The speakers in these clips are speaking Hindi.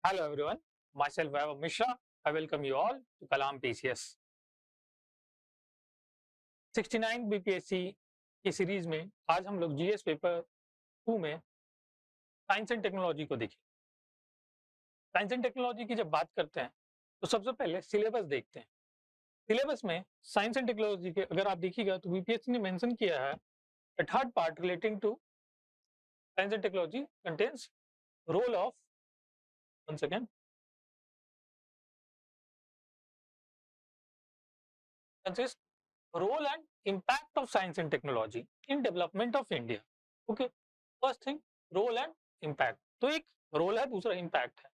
Hello everyone, myself Vaibhav Mishra. I welcome you all to Kalam PCS. 69 BPSC की सीरीज में आज हम लोग जीएस पेपर 2 में साइंस एंड टेक्नोलॉजी को देखें। साइंस एंड टेक्नोलॉजी की जब बात करते हैं तो सबसे पहले सिलेबस देखते हैं। सिलेबस में साइंस एंड टेक्नोलॉजी के अगर आप देखिएगा तो बीपीएससी ने मेंशन किया है third part relating to science and technology contains role of one second consists role and impact of science and technology in development of India. Okay, first thing role and impact. तो एक रोल है, दूसरा इम्पैक्ट है।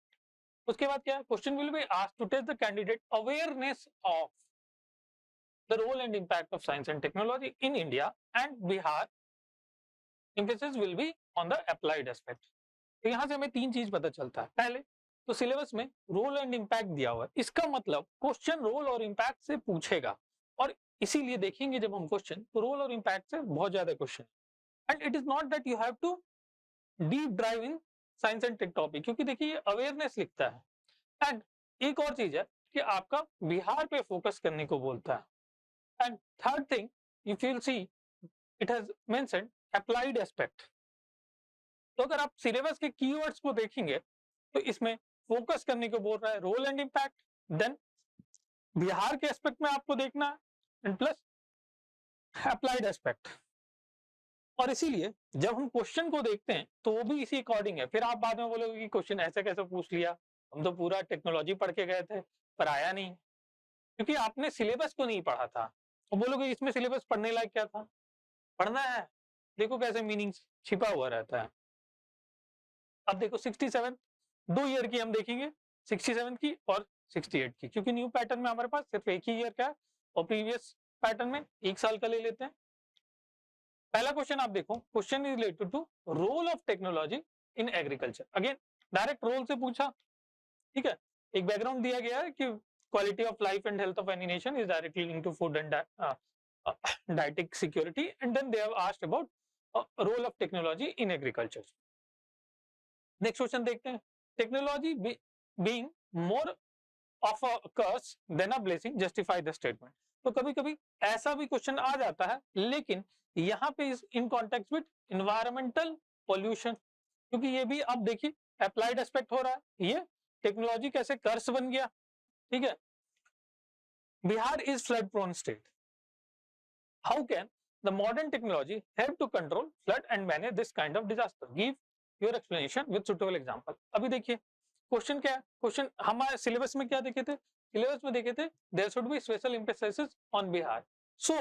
उसके बाद क्या है, question will be asked to test the candidate awareness of the role and impact of science and technology in India and Bihar. Emphasis will be on the applied aspect. तो यहाँ से हमें तीन चीज पता चलता है। पहले तो सिलेबस में रोल एंड इम्पैक्ट दिया हुआ है, इसका मतलब क्वेश्चन रोल और इम्पैक्ट से पूछेगा और इसीलिए देखेंगे जब हम क्वेश्चन तो रोल और इम्पैक्ट से बहुत ज्यादा question. And it is not that you have to deep drive in science and tech topic, क्योंकि देखिए ये अवेयरनेस लिखता है। एंड एक और चीज है कि आपका बिहार पे फोकस करने को बोलता है। And third thing if you will see it has mentioned applied aspect. तो अगर आप सिलेबस के कीवर्ड्स को देखेंगे तो इसमें फोकस करने को बोल रहा है role and impact, then Bihar के एस्पेक्ट में आपको देखना है एंड प्लस अप्लाइड एस्पेक्ट। और इसीलिए जब हम क्वेश्चन को देखते हैं तो वो भी इसी अकॉर्डिंग है। फिर आप बाद में बोलोगे कि क्वेश्चन ऐसे कैसे पूछ लिया, हम तो पूरा टेक्नोलॉजी पढ़ के गए थे पर आया नहीं, क्योंकि आपने सिलेबस को नहीं पढ़ा था। और बोलोगे इसमें सिलेबस पढ़ने लायक क्या था, पढ़ना है, देखो कैसे मीनिंग छिपा हुआ रहता है। अब देखो 67 2 ईयर की हम देखेंगे, 67 की और 68 की, क्योंकि न्यू पैटर्न में हमारे पास सिर्फ एक ही ईयर का है और प्रीवियस पैटर्न में 1 साल का ले लेते हैं। पहला क्वेश्चन आप देखो, question is related to role of technology in agriculture. Again direct role से पूछा, ठीक है। एक बैकग्राउंड दिया गया है कि quality of life and health of any nation is directly linked to food and dietic security, and then they have asked about role of technology in agriculture. Next question देखते हैं, technology being more of a curse than a blessing justify the statement. तो कभी कभी ऐसा भी क्वेश्चन आ जाता है, लेकिन यहाँ पे in context with environmental pollution, क्योंकि ये भी अब देखिए अप्लाइड एस्पेक्ट हो रहा है, ये टेक्नोलॉजी कैसे कर्स बन गया, ठीक है। Bihar is flood prone state, how can the modern technology help to control flood and manage this kind of disaster, give your explanation with suitable example. अभी देखिए क्वेश्चन क्या है, क्वेश्चन हमारे सिलेबस में क्या देखे थे, सिलेबस में देखे थे there should be special emphasis on Bihar. So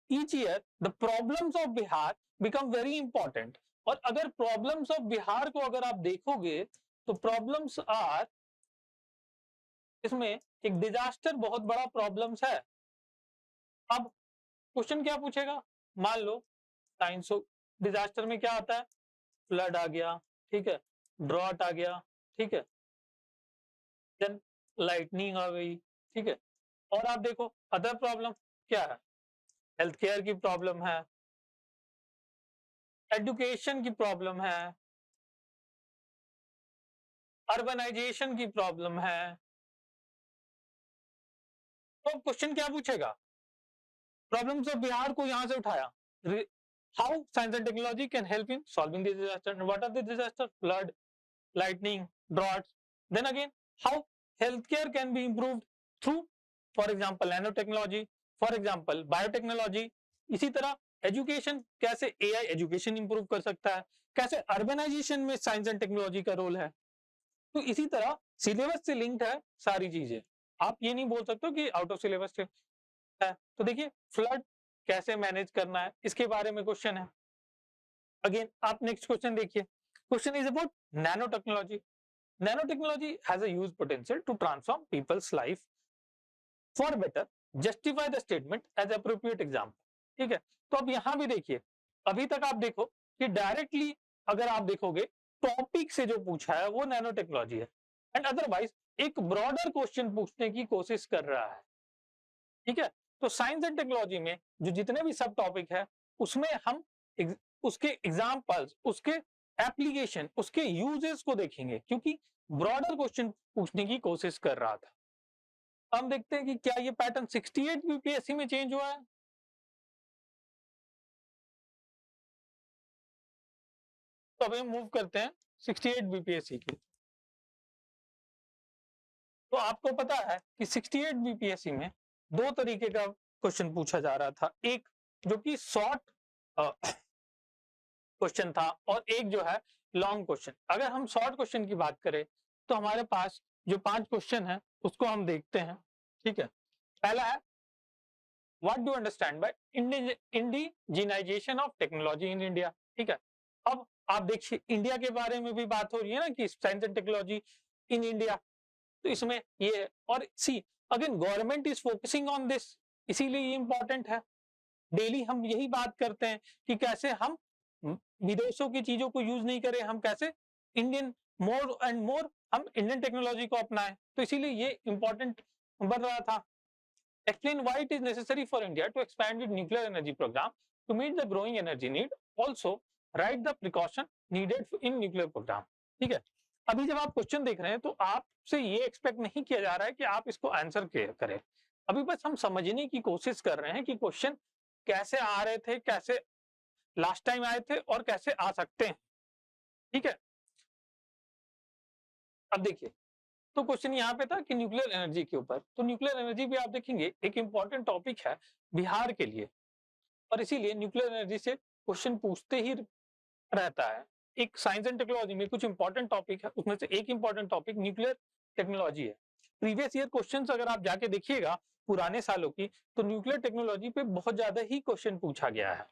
each year the problems of Bihar become very important. और अगर प्रॉब्लम्स ऑफ बिहार को अगर आप देखोगे तो प्रॉब्लम्स आर, इसमें एक डिजास्टर बहुत बड़ा प्रॉब्लम्स है। अब क्वेश्चन क्या पूछेगा, मान लो साइंस डिजास्टर में क्या आता है, फ्लड आ गया, ठीक है, ड्रॉट आ गया, ठीक है, देन लाइटनिंग आ गई, ठीक है। और आप देखो अदर प्रॉब्लम क्या है, हेल्थ केयर की प्रॉब्लम है, एजुकेशन की प्रॉब्लम है, अर्बनाइजेशन की प्रॉब्लम है। तो क्वेश्चन क्या पूछेगा, प्रॉब्लम्स ऑफ बिहार को यहां से उठाया, how science and technology can help in solving this disaster, what are the disaster, flood, lightning, droughts. Then again, how healthcare can be improved through, for example, nanotechnology, for example, biotechnology. इसी तरह एजुकेशन, कैसे एआई एजुकेशन इंप्रूव कर सकता है, कैसे अर्बनाइजेशन में साइंस एंड टेक्नोलॉजी का रोल है। तो इसी तरह सिलेबस से लिंक्ड है सारी चीजें, आप ये नहीं बोल सकते कि आउट ऑफ सिलेबस से है। तो देखिए फ्लड कैसे मैनेज करना है, इसके बारे में क्वेश्चन है। अगेन आप नेक्स्ट क्वेश्चन देखिए, question is about nanotechnology. Nanotechnology has a huge potential to transform people's life for better. Justify the statement as appropriate example. ठीक है, तो अब यहां भी देखिए, अभी तक आप देखो कि डायरेक्टली अगर आप देखोगे टॉपिक से जो पूछा है वो नैनो टेक्नोलॉजी है, एंड अदरवाइज एक ब्रॉडर क्वेश्चन पूछने की कोशिश कर रहा है, ठीक है। तो साइंस एंड टेक्नोलॉजी में जो जितने भी सब टॉपिक है उसमें हम उसके एग्जाम्पल्स, उसके एप्लीकेशन, उसके यूजेस को देखेंगे, क्योंकि ब्रॉडर क्वेश्चन पूछने की कोशिश कर रहा था। हम देखते हैं कि क्या ये पैटर्न 68 बीपीएससी में चेंज हुआ है। तो अब हम मूव करते हैं 68 बीपीएससी की। तो आपको पता है कि 68 बीपीएससी में दो तरीके का क्वेश्चन पूछा जा रहा था, एक जो कि शॉर्ट क्वेश्चन था और एक जो है लॉन्ग क्वेश्चन। अगर हम शॉर्ट क्वेश्चन की बात करें तो हमारे पास जो 5 क्वेश्चन है उसको हम देखते हैं। ठीक है, पहला है what do understand by indigenization of technology in India. ठीक है, अब आप देखिए इंडिया के बारे में भी बात हो रही है ना कि science and technology in India, तो इसमें ये और see again government is focusing on this, इसीलिए ये इंपॉर्टेंट है। डेली हम यही बात करते हैं कि कैसे हम विदेशों की चीजों को यूज नहीं करें, हम कैसे इंडियन मोर एंड मोर हम इंडियन टेक्नोलॉजी को अपनाएं, तो इसीलिए ये इंपॉर्टेंट बन रहा था। Explain why it is necessary for India to expand its nuclear energy program to meet the growing energy need. Also, write the precaution needed in nuclear program. ठीक है, अभी जब आप क्वेश्चन देख रहे हैं तो आपसे ये एक्सपेक्ट नहीं किया जा रहा है कि आप इसको आंसर करें। अभी बस हम समझने की कोशिश कर रहे हैं कि क्वेश्चन कैसे आ रहे थे, कैसे लास्ट टाइम आए थे और कैसे आ सकते हैं। ठीक है, अब देखिए तो क्वेश्चन यहाँ पे था कि न्यूक्लियर एनर्जी के ऊपर, तो न्यूक्लियर एनर्जी भी आप देखेंगे एक इंपॉर्टेंट टॉपिक है बिहार के लिए, और इसीलिए न्यूक्लियर एनर्जी से क्वेश्चन पूछते ही रहता है। एक साइंस एंड टेक्नोलॉजी में कुछ इंपॉर्टेंट टॉपिक है, उसमें से एक इंपॉर्टेंट टॉपिक न्यूक्लियर टेक्नोलॉजी है। प्रीवियस ईयर क्वेश्चंस अगर आप जाके देखिएगा पुराने सालों की, तो न्यूक्लियर टेक्नोलॉजी पे बहुत ज्यादा ही क्वेश्चन पूछा गया है।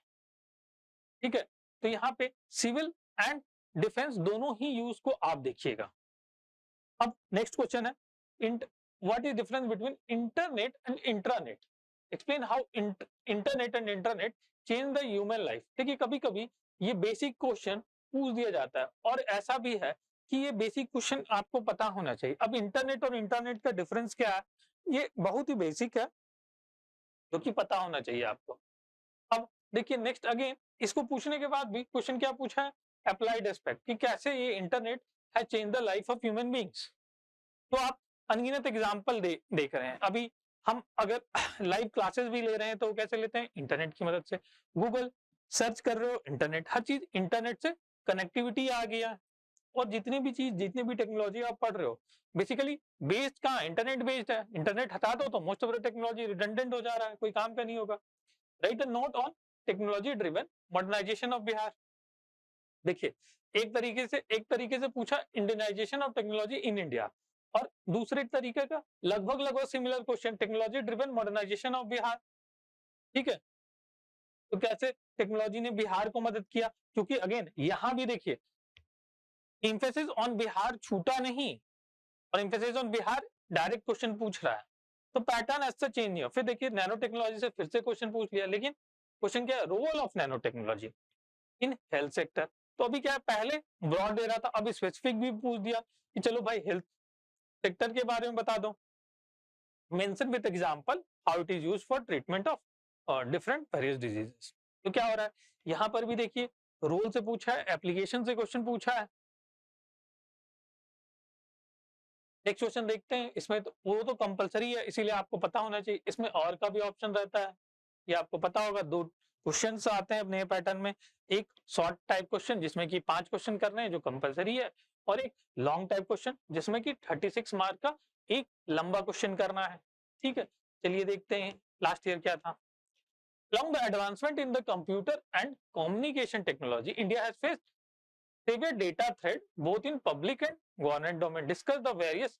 ठीक है, तो यहाँ पे सिविल एंड डिफेंस दोनों ही यूज को आप देखिएगा। अब नेक्स्ट क्वेश्चन है what is difference between internet and intranet, explain how internet and internet change the human life. देखिए कभी कभी ये बेसिक क्वेश्चन पूछ दिया जाता है और ऐसा भी है कि ये बेसिक क्वेश्चन आपको पता होना चाहिए। अब इंटरनेट और इंटरनेट का डिफरेंस क्या है, ये बहुत ही बेसिक है जो कि पता होना चाहिए आपको। अब देखिए नेक्स्ट अगेन इसको पूछने के बाद भी क्वेश्चन क्या पूछा है, अप्लाइड एस्पेक्ट, कि कैसे ये internet has change the life of human beings. तो आप अनगिनत एग्जाम्पल देख रहे हैं। अभी हम अगर लाइव क्लासेस भी ले रहे हैं तो कैसे लेते हैं, इंटरनेट की मदद से। गूगल सर्च कर रहे हो, इंटरनेट, हर चीज इंटरनेट से कनेक्टिविटी आ गया। और जितनी भी चीज, जितनी भी टेक्नोलॉजी आप पढ़ रहे हो बेसिकली बेस्ड कहाँ, इंटरनेट बेस्ड है। इंटरनेट हटा दो तो most of the technology redundant हो जा रहा है, कोई काम का नहीं होगा। Write a note on technology driven modernization of Bihar. देखिए एक तरीके से पूछा Indianization of technology in India, और दूसरे तरीके का लगभग लगभग similar question technology driven modernization of Bihar. ठीक है, तो कैसे टेक्नोलॉजी ने बिहार को मदद किया, क्योंकि अगेन यहां भी देखिए इंफेसिस ऑन बिहार छूटा नहीं, और emphasis on Bihar direct question पूछ रहा है, तो पैटर्न ऐसा चेंज नहीं हो। फिर देखिए नैनो टेक्नोलॉजी से फिर से क्वेश्चन पूछ लिया, लेकिन क्वेश्चन क्या है, role of nano technology in health sector. तो अभी क्या है, पहले ब्रॉड दे रहा था, अब स्पेसिफिक भी पूछ दिया कि चलो भाई हेल्थ सेक्टर के बारे में बता दो। Mention with example how it is used for treatment of different various diseases. तो क्या हो रहा है, यहाँ पर भी देखिए रोल से पूछा है, एप्लीकेशन से क्वेश्चन पूछा है। नेक्स्ट क्वेश्चन देखते हैं, इसमें तो वो तो कंपलसरी है इसीलिए आपको पता होना चाहिए, इसमें और का भी ऑप्शन रहता है, ये आपको पता होगा। दो क्वेश्चंस आते हैं अपने पैटर्न में, एक शॉर्ट टाइप क्वेश्चन जिसमें कि 5 क्वेश्चन करने हैं जो कंपलसरी है, और एक लॉन्ग टाइप क्वेश्चन जिसमें कि 36 मार्क का एक लंबा क्वेश्चन करना है। ठीक है, चलिए देखते हैं लास्ट ईयर क्या था। Along the advancement in the computer and communication technology, India has faced severe data threat both in public and government domain. Discuss the various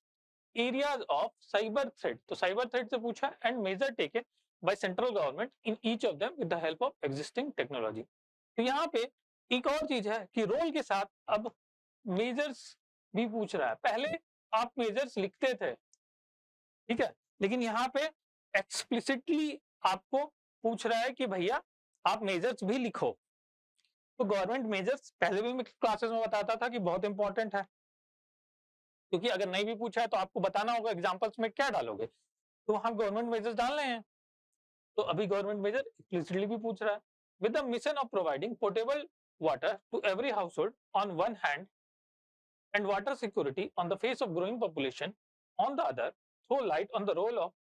areas of cyber threat. तो cyber threat से पूछा and measure taken by central government in each of them with the help of existing technology. तो यहाँ पे एक और चीज है कि रोल के साथ अब मेजर्स भी पूछ रहा है। पहले आप मेजर्स लिखते थे, ठीक है, लेकिन यहाँ पे एक्सप्लिसिटली आपको पूछ रहा है कि भैया आप मेजर्स भी लिखो। तो गवर्नमेंट मेजर्स पहले भी मैं क्लासेस में बताता था कि बहुत इंपॉर्टेंट है, क्योंकि अगर नहीं भी पूछा है तो आपको बताना होगा एग्जांपल्स में क्या डालोगे, तो हम गवर्नमेंट मेजर्स डाल रहे हैं। तो अभी गवर्नमेंट मेजर एक्सप्लिसिटली भी पूछ रहा है, with the mission of providing portable water to every household on one hand and water security on the face of growing population. On the other, throw light on the role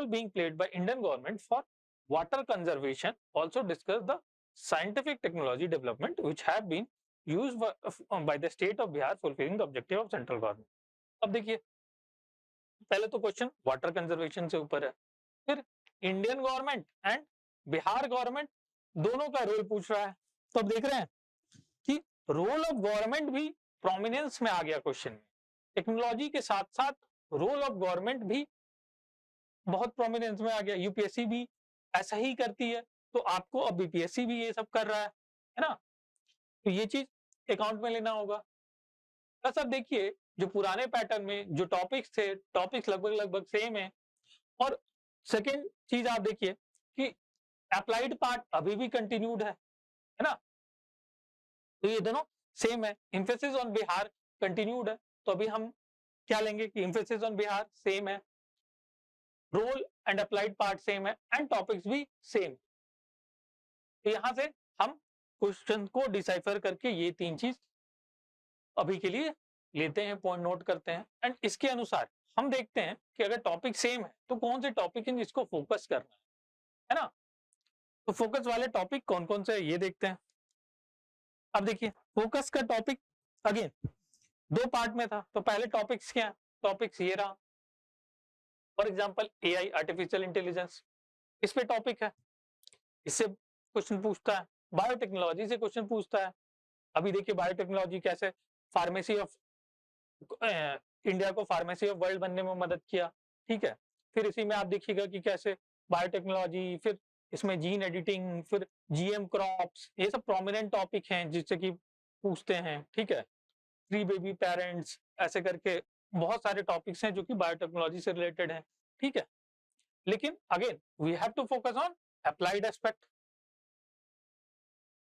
being played by Indian government for water conservation. Also discuss the scientific technology development which have been used by the state of Bihar fulfilling the objective of central government. अब देखिए, पहले तो क्वेश्चन वाटर कंजर्वेशन से ऊपर है, फिर Indian government and Bihar government दोनों का रोल पूछ रहा है। तो अब देख रहे हैं कि रोल ऑफ गवर्नमेंट भी प्रोमिनेंस में आ गया क्वेश्चन में। टेक्नोलॉजी के साथ साथ रोल ऑफ गवर्नमेंट भी बहुत प्रोमिनेंस में आ गया। यूपीएससी भी ऐसा ही करती है, तो आपको अब बीपीएससी भी ये सब कर रहा है ना? तो ये चीज अकाउंट में लेना होगा। बस अब देखिए, जो पुराने पैटर्न में जो टॉपिक्स थे, टॉपिक्स लगभग सेम है। और सेकेंड चीज आप देखिए कि अप्लाइड पार्ट अभी भी कंटिन्यूड है ना? तो ये दोनों सेम है। एम्फेसिस ऑन बिहार कंटिन्यूड है, तो अभी हम क्या लेंगे कि एम्फेसिस ऑन बिहार सेम है, role and applied part same है एंड टॉपिक्स भी सेम। तो यहां से हम क्वेश्चन को डिसाइफर करके ये तीन चीज अभी के लिए लेते हैं, पॉइंट नोट करते हैं एंड इसके अनुसार हम देखते हैं कि अगर टॉपिक सेम है तो कौन से टॉपिक हैं जिसको फोकस करना है ना? तो फोकस वाले टॉपिक कौन कौन से है ये देखते हैं। अब देखिए, फोकस का टॉपिक अगेन दो पार्ट में था, तो पहले टॉपिक्स क्या है? टॉपिक्स ये रहा, for example AI, artificial intelligence, इस पे टॉपिक है, इससे क्वेश्चन पूछता है। बायोटेक्नोलॉजी से क्वेश्चन पूछता है। अभी देखिए बायोटेक्नोलॉजी कैसे फार्मेसी ऑफ इंडिया को फार्मेसी ऑफ वर्ल्ड बनने में मदद किया, ठीक है। फिर इसी में आप देखिएगा कि कैसे बायोटेक्नोलॉजी, फिर इसमें जीन एडिटिंग, फिर जीएम क्रॉप्स, ये सब प्रोमिनेंट टॉपिक हैं जिससे कि पूछते हैं, ठीक है। प्री बेबी पेरेंट्स, ऐसे करके बहुत सारे टॉपिक्स हैं जो कि बायोटेक्नोलॉजी से रिलेटेड हैं, ठीक है। लेकिन again we have to focus on applied aspect.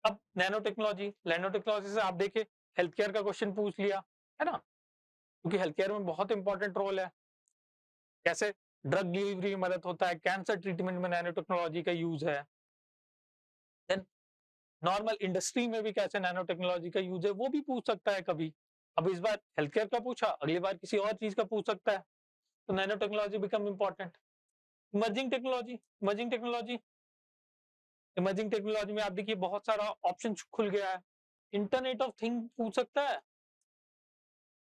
अब नैनो टेक्नोलॉजी से आप देखिए हेल्थ केयर का क्वेश्चन पूछ लिया है ना, क्योंकि हेल्थ केयर में बहुत इंपॉर्टेंट रोल है। कैसे ड्रग डिलीवरी में मदद होता है, कैंसर ट्रीटमेंट में नैनो टेक्नोलॉजी का यूज है। देन नॉर्मल इंडस्ट्री में भी कैसे नैनो टेक्नोलॉजी का यूज है वो भी पूछ सकता है कभी। अब इस बार हेल्थ केयर का पूछा, अगली बार किसी और चीज का पूछ सकता है, तो nano technology become important. Emerging technology में आप देखिए बहुत सारा ऑप्शन खुल गया है। इंटरनेट ऑफ थिंग पूछ सकता है,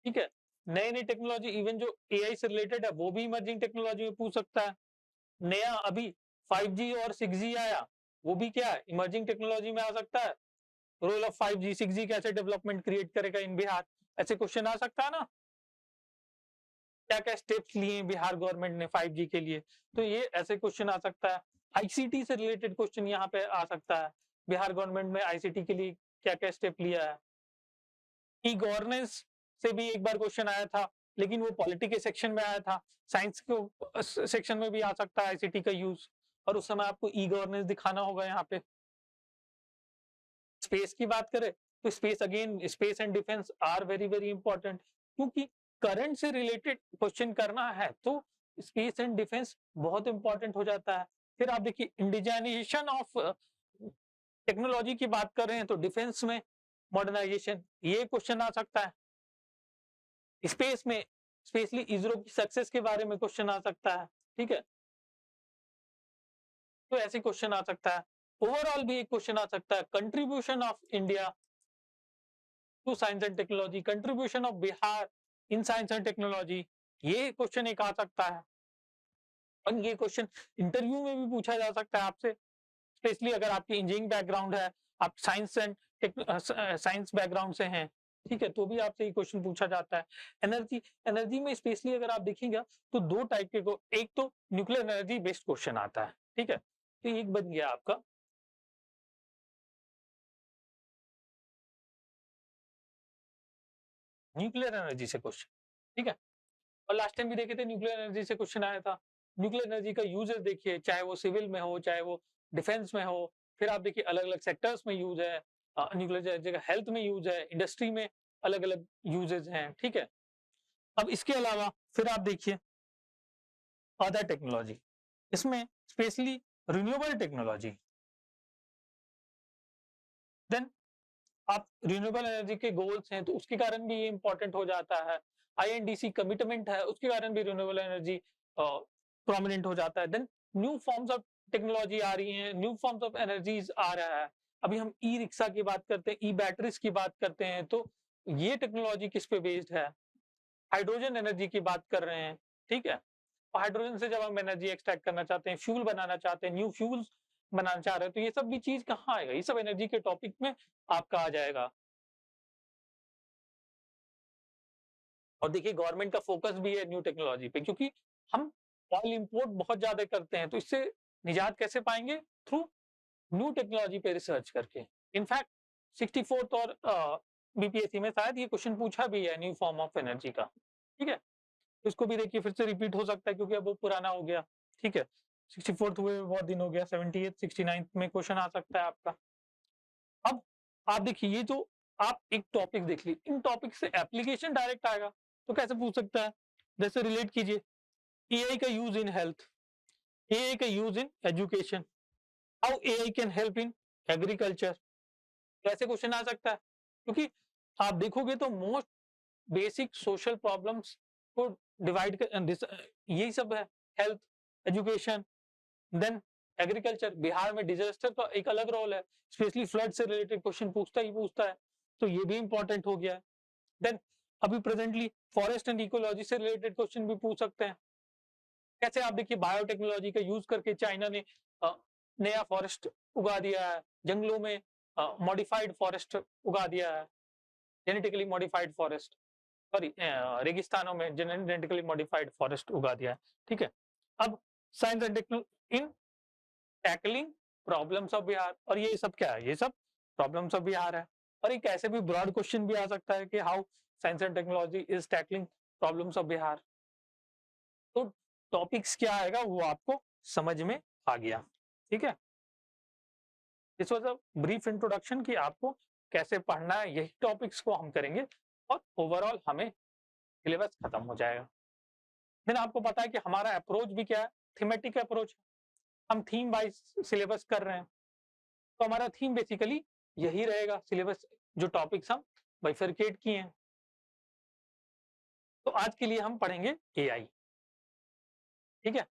ठीक है। नई नई टेक्नोलॉजी, इवन जो एआई से रिलेटेड है वो भी इमर्जिंग टेक्नोलॉजी में पूछ सकता है। नया अभी 5G और 6G आया, वो भी क्या है, इमर्जिंग टेक्नोलॉजी में आ सकता है। रोल ऑफ 5G 6G कैसे डेवलपमेंट क्रिएट करेगा इन बिहार, ऐसे क्वेश्चन आ सकता है ना। क्या क्या स्टेप्स लिए बिहार गवर्नमेंट ने 5G के लिए, तो ये ऐसे क्वेश्चन आ सकता है। आईसीटी से रिलेटेड क्वेश्चन यहाँ पे आ सकता है, बिहार गवर्नमेंट में आईसीटी के लिए क्या क्या स्टेप लिया है। ई गवर्नेंस से भी एक बार क्वेश्चन आया था, लेकिन वो पॉलिटी के सेक्शन में आया था। साइंस को सेक्शन में भी आ सकता है आईसीटी का यूज, और उस समय आपको ई गवर्नेंस दिखाना होगा यहाँ पे। स्पेस की बात करें तो space, again space and defence are very very important, क्योंकि करंट से रिलेटेड क्वेश्चन करना है तो स्पेस एंड डिफेंस बहुत इंपॉर्टेंट हो जाता है। फिर आप देखिए इंडिजिनाइजेशन ऑफ टेक्नोलॉजी की बात कर रहे हैं तो डिफेंस में मॉडर्नाइजेशन, ये क्वेश्चन आ सकता है। स्पेस में स्पेशली इसरो की सक्सेस के बारे में क्वेश्चन आ सकता है, ठीक है। तो ऐसे क्वेश्चन आ सकता है। ओवरऑल भी एक क्वेश्चन आ सकता है, contribution of India to science and technology, contribution of Bihar in science and technology, ये क्वेश्चन एक आ सकता है। और ये क्वेश्चन इंटरव्यू में भी पूछा जा सकता है आपसे, स्पेशली अगर आपकी इंजीनियरिंग बैकग्राउंड है, आप साइंस एंड साइंस बैकग्राउंड से हैं, ठीक है, तो भी आपसे ये क्वेश्चन पूछा जाता है। एनर्जी में स्पेशली अगर आप देखेंगे तो दो टाइप के एक तो न्यूक्लियर एनर्जी बेस्ड क्वेश्चन आता है, ठीक है। तो एक बन गया आपका न्यूक्लियर एनर्जी से क्वेश्चन, ठीक है। और लास्ट टाइम भी देखे थे न्यूक्लियर एनर्जी से क्वेश्चन आया था। न्यूक्लियर एनर्जी का यूजेस देखिए, चाहे वो सिविल में हो, चाहे वो डिफेंस में हो, फिर आप देखिए अलग अलग सेक्टर्स में यूज है। न्यूक्लियर एनर्जी का हेल्थ में यूज है, इंडस्ट्री में अलग अलग यूजेस हैं, ठीक है। अब इसके अलावा फिर आप देखिए अदर टेक्नोलॉजी, इसमें स्पेशली रिन्यूएबल टेक्नोलॉजी, देन आप रिन्यूएबल एनर्जी के गोल्स हैं तो उसके कारण भी ये इंपॉर्टेंट हो जाता है। आईएनडीसी कमिटमेंट है उसके कारण भी रिन्यूएबल एनर्जी प्रोमिनेंट हो जाता है। Then new forms of technology आ रही हैं, न्यू फॉर्म्स ऑफ एनर्जीज आ रहा है। अभी हम ई रिक्शा की बात करते हैं, ई बैटरीज की बात करते हैं, तो ये टेक्नोलॉजी किस पे बेस्ड है? हाइड्रोजन एनर्जी की बात कर रहे हैं, ठीक है? हाइड्रोजन से जब हम एनर्जी एक्सट्रैक्ट करना चाहते हैं, फ्यूल बनाना चाहते हैं, न्यू फ्यूल्स बनाना चाह रहे हैं, तो ये सब भी चीज कहाँ आएगा? ये सब एनर्जी के टॉपिक में आपका आ जाएगा। और देखिए गवर्नमेंट का फोकस भी है न्यू टेक्नोलॉजी पे, क्योंकि हम ऑयल इंपोर्ट बहुत ज्यादा करते हैं, तो इससे निजात कैसे पाएंगे? थ्रू न्यू टेक्नोलॉजी पे रिसर्च करके। इनफैक्ट 64th और बीपीएससी में शायद ये क्वेश्चन पूछा भी है न्यू फॉर्म ऑफ एनर्जी का, ठीक है? इसको भी देखिए फिर से रिपीट हो सकता है क्योंकि अब वो पुराना हो गया, ठीक है? 64th हुए बहुत दिन हो गया, 78th 69th में क्वेश्चन आ सकता है आपका। अब आप देखिए ये जो आप एक टॉपिक देख ली, इन टॉपिक से एप्लीकेशन डायरेक्ट आएगा, तो कैसे पूछ सकता है? जैसे रिलेट कीजिए, एआई का यूज इन हेल्थ, एआई का use in education, how AI can help in agriculture, कैसे क्वेश्चन आ सकता है? क्योंकि आप देखोगे तो मोस्ट बेसिक सोशल प्रॉब्लम्स को डिवाइड कर यही सब है, health, education, then agriculture. Bihar में डिजास्टर का एक अलग रोल है, स्पेशली फ्लड से रिलेटेड क्वेश्चन पूछता ही पूछता है, तो ये भी इंपॉर्टेंट हो गया है। देन अभी प्रेजेंटली फॉरेस्ट एंड इकोलॉजी से रिलेटेड क्वेश्चन भी पूछ सकते हैं। कैसे आप देखिए बायोटेक्नोलॉजी का यूज करके चाइना ने नया फॉरेस्ट उगा दिया है, जंगलों में मॉडिफाइड फॉरेस्ट उगा दिया है, जेनेटिकली मॉडिफाइड फॉरेस्ट, सॉरी रेगिस्तानों में जेनेटिकली मॉडिफाइड फॉरेस्ट उगा दिया है, ठीक है? अब science and technology in tackling problems of Bihar, और ये सब क्या है? ये सब प्रॉब्लम्स ऑफ बिहार है। और एक ऐसे भी ब्रॉड क्वेश्चन भी आ सकता है कि how science and technology is tackling problems of Bihar. तो टॉपिक्स क्या आएगा वो आपको समझ में आ गया, ठीक है? This was a brief introduction कि आपको कैसे पढ़ना है, यही टॉपिक्स को हम करेंगे और ओवरऑल हमें सिलेबस खत्म हो जाएगा। देन आपको पता है कि हमारा अप्रोच भी क्या है? Thematic approach. हम थीम वाइज सिलेबस कर रहे हैं, तो हमारा थीम बेसिकली यही रहेगा, सिलेबस जो टॉपिक्स हम बाइफरकेट किए हैं। तो आज के लिए हम पढ़ेंगे एआई, ठीक है?